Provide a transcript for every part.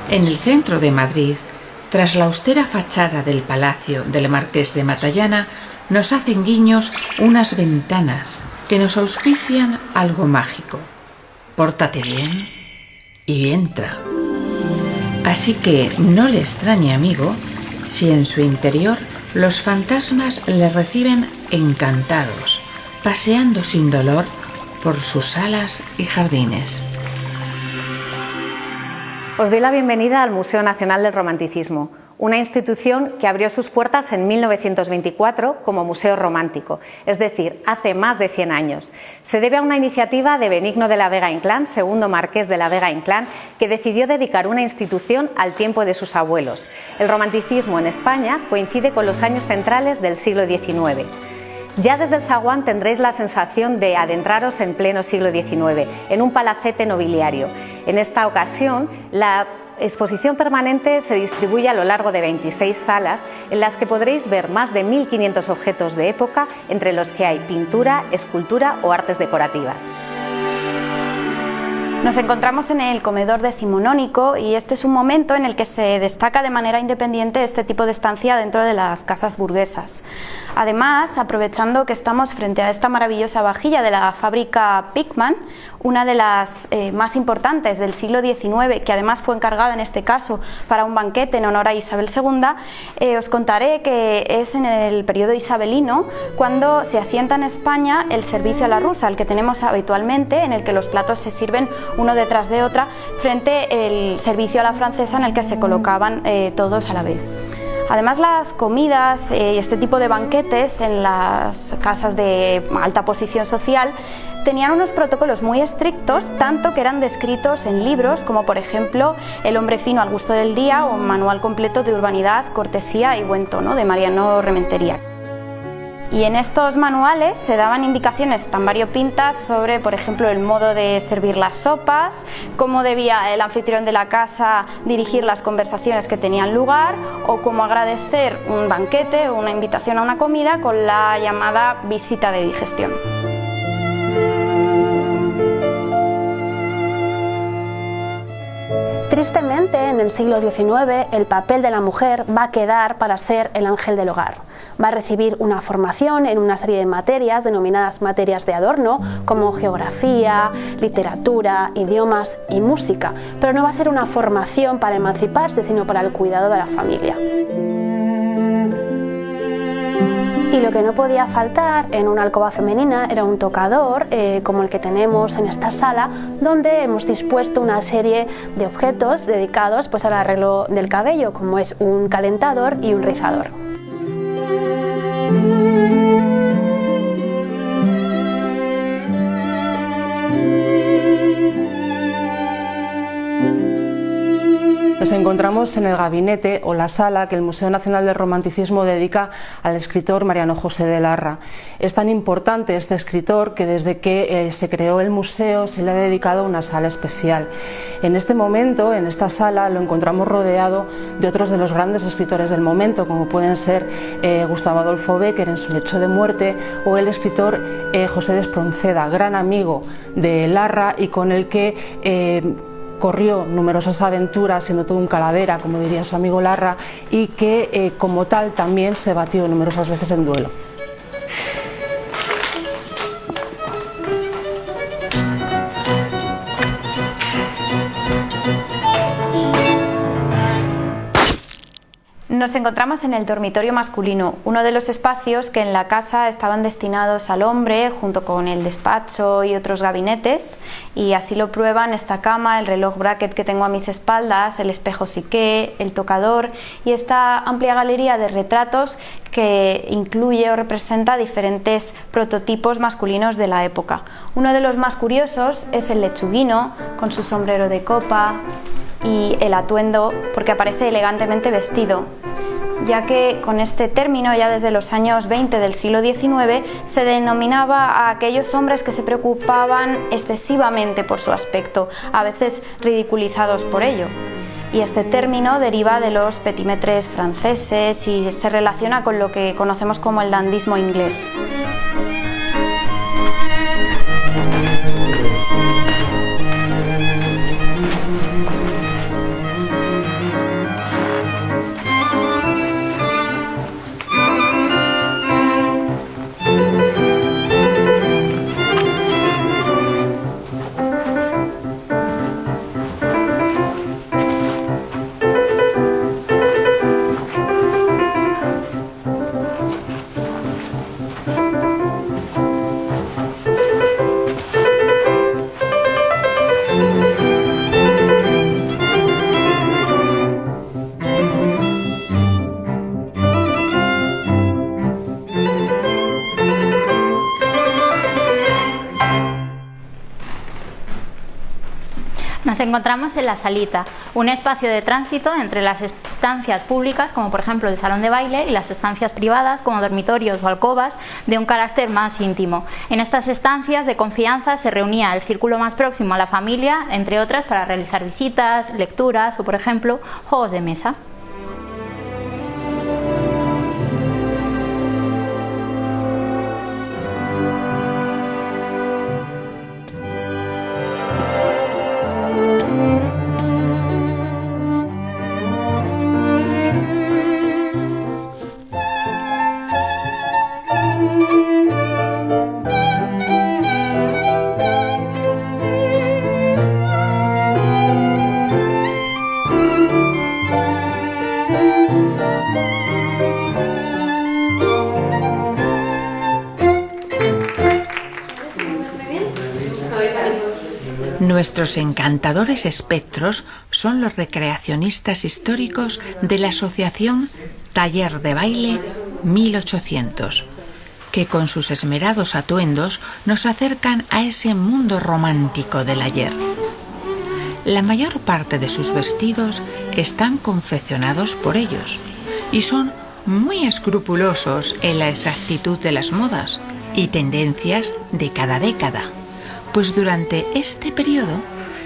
En el centro de Madrid, tras la austera fachada del palacio del Marqués de Matallana, nos hacen guiños unas ventanas que nos auspician algo mágico. Pórtate bien y entra. Así que no le extrañe, amigo, si en su interior los fantasmas le reciben encantados, paseando sin dolor por sus salas y jardines. Os doy la bienvenida al Museo Nacional del Romanticismo, una institución que abrió sus puertas en 1924 como Museo Romántico, es decir, hace más de 100 años. Se debe a una iniciativa de Benigno de la Vega Inclán, segundo marqués de la Vega Inclán, que decidió dedicar una institución al tiempo de sus abuelos. El romanticismo en España coincide con los años centrales del siglo XIX. Ya desde el zaguán tendréis la sensación de adentraros en pleno siglo XIX, en un palacete nobiliario. En esta ocasión, la exposición permanente se distribuye a lo largo de 26 salas, en las que podréis ver más de 1.500 objetos de época, entre los que hay pintura, escultura o artes decorativas. Nos encontramos en el comedor decimonónico y este es un momento en el que se destaca de manera independiente este tipo de estancia dentro de las casas burguesas. Además, aprovechando que estamos frente a esta maravillosa vajilla de la fábrica Pickman, una de las más importantes del siglo XIX, que además fue encargada en este caso para un banquete en honor a Isabel II, os contaré que es en el periodo isabelino cuando se asienta en España el servicio a la rusa, el que tenemos habitualmente, en el que los platos se sirven uno detrás de otra, frente al servicio a la francesa en el que se colocaban todos a la vez. Además, las comidas y este tipo de banquetes en las casas de alta posición social tenían unos protocolos muy estrictos, tanto que eran descritos en libros como por ejemplo El hombre fino al gusto del día o Manual completo de urbanidad, cortesía y buen tono de Mariano Rementería. Y en estos manuales se daban indicaciones tan variopintas sobre, por ejemplo, el modo de servir las sopas, cómo debía el anfitrión de la casa dirigir las conversaciones que tenían lugar o cómo agradecer un banquete o una invitación a una comida con la llamada visita de digestión. Tristemente, en el siglo XIX, el papel de la mujer va a quedar para ser el ángel del hogar. Va a recibir una formación en una serie de materias denominadas materias de adorno, como geografía, literatura, idiomas y música, pero no va a ser una formación para emanciparse, sino para el cuidado de la familia. Y lo que no podía faltar en una alcoba femenina era un tocador, como el que tenemos en esta sala, donde hemos dispuesto una serie de objetos dedicados al arreglo del cabello, como es un calentador y un rizador. Nos encontramos en el gabinete o la sala que el Museo Nacional del Romanticismo dedica al escritor Mariano José de Larra. Es tan importante este escritor que desde que se creó el museo se le ha dedicado una sala especial. En este momento, en esta sala, lo encontramos rodeado de otros de los grandes escritores del momento, como pueden ser Gustavo Adolfo Bécquer en su lecho de muerte o el escritor José de Espronceda, gran amigo de Larra y con el que corrió numerosas aventuras, siendo todo un calavera, como diría su amigo Larra, y que como tal también se batió numerosas veces en duelo. Nos encontramos en el dormitorio masculino, uno de los espacios que en la casa estaban destinados al hombre, junto con el despacho y otros gabinetes, y así lo prueban esta cama, el reloj bracket que tengo a mis espaldas, el espejo Siquet, el tocador y esta amplia galería de retratos que incluye o representa diferentes prototipos masculinos de la época. Uno de los más curiosos es el lechuguino, con su sombrero de copa y el atuendo, porque aparece elegantemente vestido. ya que con este término, ya desde los años 20 del siglo XIX, se denominaba a aquellos hombres que se preocupaban excesivamente por su aspecto, a veces ridiculizados por ello. Y este término deriva de los petimetres franceses y se relaciona con lo que conocemos como el dandismo inglés. Nos encontramos en la salita, un espacio de tránsito entre las estancias públicas, como por ejemplo el salón de baile, y las estancias privadas, como dormitorios o alcobas, de un carácter más íntimo. En estas estancias de confianza se reunía el círculo más próximo a la familia, entre otras, para realizar visitas, lecturas o, por ejemplo, juegos de mesa. Nuestros encantadores espectros son los recreacionistas históricos de la asociación Taller de Baile 1800, que con sus esmerados atuendos nos acercan a ese mundo romántico del ayer. La mayor parte de sus vestidos están confeccionados por ellos y son muy escrupulosos en la exactitud de las modas y tendencias de cada década, pues durante este periodo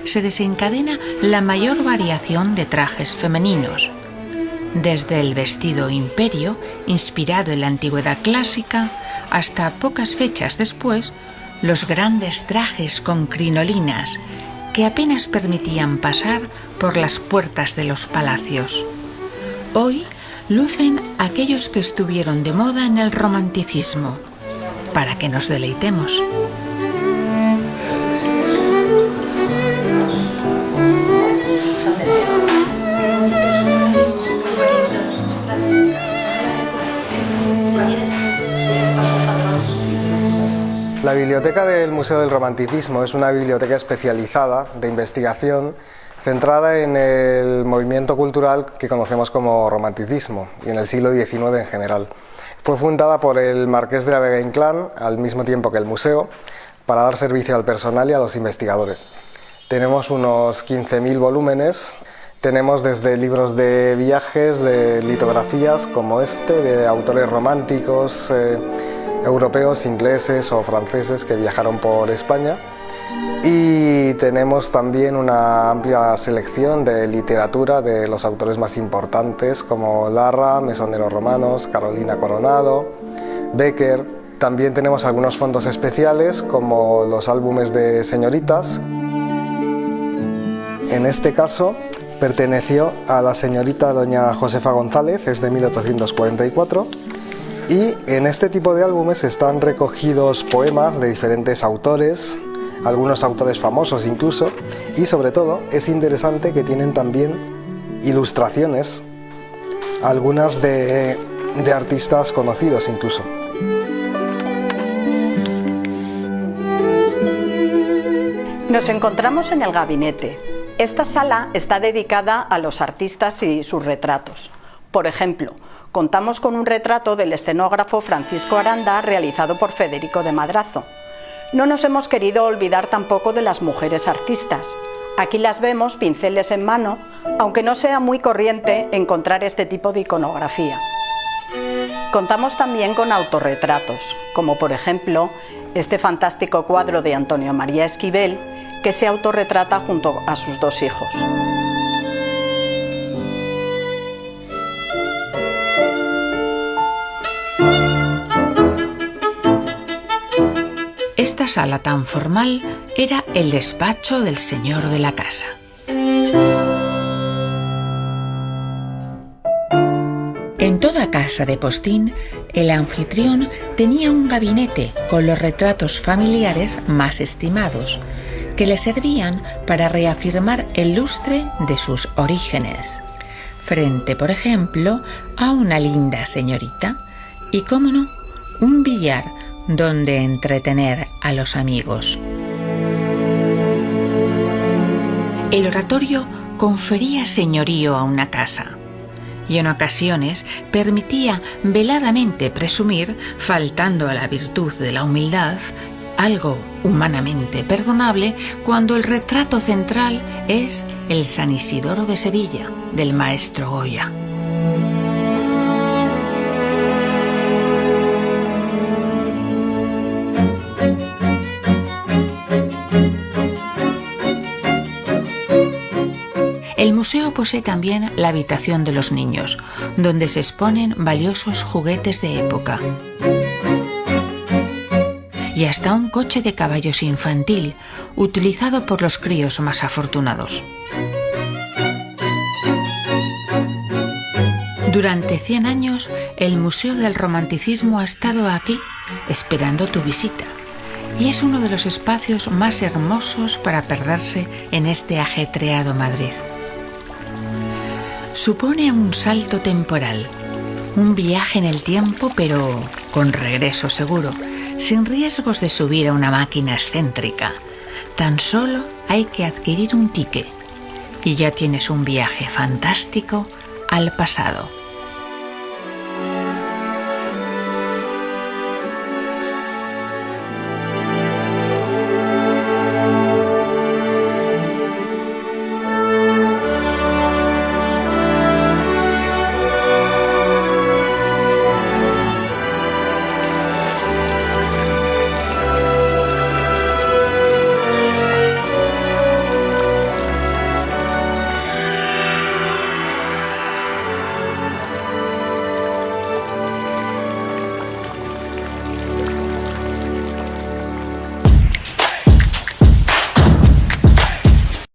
se desencadena la mayor variación de trajes femeninos, desde el vestido imperio, inspirado en la antigüedad clásica, hasta pocas fechas después, los grandes trajes con crinolinas, que apenas permitían pasar por las puertas de los palacios. Hoy lucen aquellos que estuvieron de moda en el romanticismo, para que nos deleitemos. La biblioteca del Museo del Romanticismo es una biblioteca especializada de investigación centrada en el movimiento cultural que conocemos como romanticismo y en el siglo XIX en general. Fue fundada por el marqués de la Vega Inclán al mismo tiempo que el museo para dar servicio al personal y a los investigadores. Tenemos unos 15.000 volúmenes, tenemos desde libros de viajes, de litografías como este, de autores románticos, europeos, ingleses o franceses que viajaron por España, y tenemos también una amplia selección de literatura de los autores más importantes como Larra, Mesoneros Romanos, Carolina Coronado, Becker. También tenemos algunos fondos especiales como los álbumes de señoritas. En este caso perteneció a la señorita doña Josefa González, es de 1844. Y en este tipo de álbumes están recogidos poemas de diferentes autores, algunos autores famosos incluso, y sobre todo es interesante que tienen también ilustraciones, algunas de artistas conocidos incluso. Nos encontramos en el gabinete. Esta sala está dedicada a los artistas y sus retratos. Por ejemplo, contamos con un retrato del escenógrafo Francisco Aranda realizado por Federico de Madrazo. No nos hemos querido olvidar tampoco de las mujeres artistas. Aquí las vemos, pinceles en mano, aunque no sea muy corriente encontrar este tipo de iconografía. Contamos también con autorretratos, como por ejemplo este fantástico cuadro de Antonio María Esquivel, que se autorretrata junto a sus dos hijos. Esta sala tan formal era el despacho del señor de la casa. En toda casa de postín, el anfitrión tenía un gabinete con los retratos familiares más estimados, que le servían para reafirmar el lustre de sus orígenes, frente, por ejemplo, a una linda señorita y, cómo no, un billar donde entretener a los amigos. El oratorio confería señorío a una casa y en ocasiones permitía veladamente presumir, faltando a la virtud de la humildad, algo humanamente perdonable cuando el retrato central es el San Isidoro de Sevilla, del maestro Goya. El museo posee también la habitación de los niños, donde se exponen valiosos juguetes de época. Y hasta un coche de caballos infantil, utilizado por los críos más afortunados. Durante 100 años, el Museo del Romanticismo ha estado aquí, esperando tu visita. Y es uno de los espacios más hermosos para perderse en este ajetreado Madrid. Supone un salto temporal, un viaje en el tiempo, pero con regreso seguro, sin riesgos de subir a una máquina excéntrica. Tan solo hay que adquirir un ticket y ya tienes un viaje fantástico al pasado.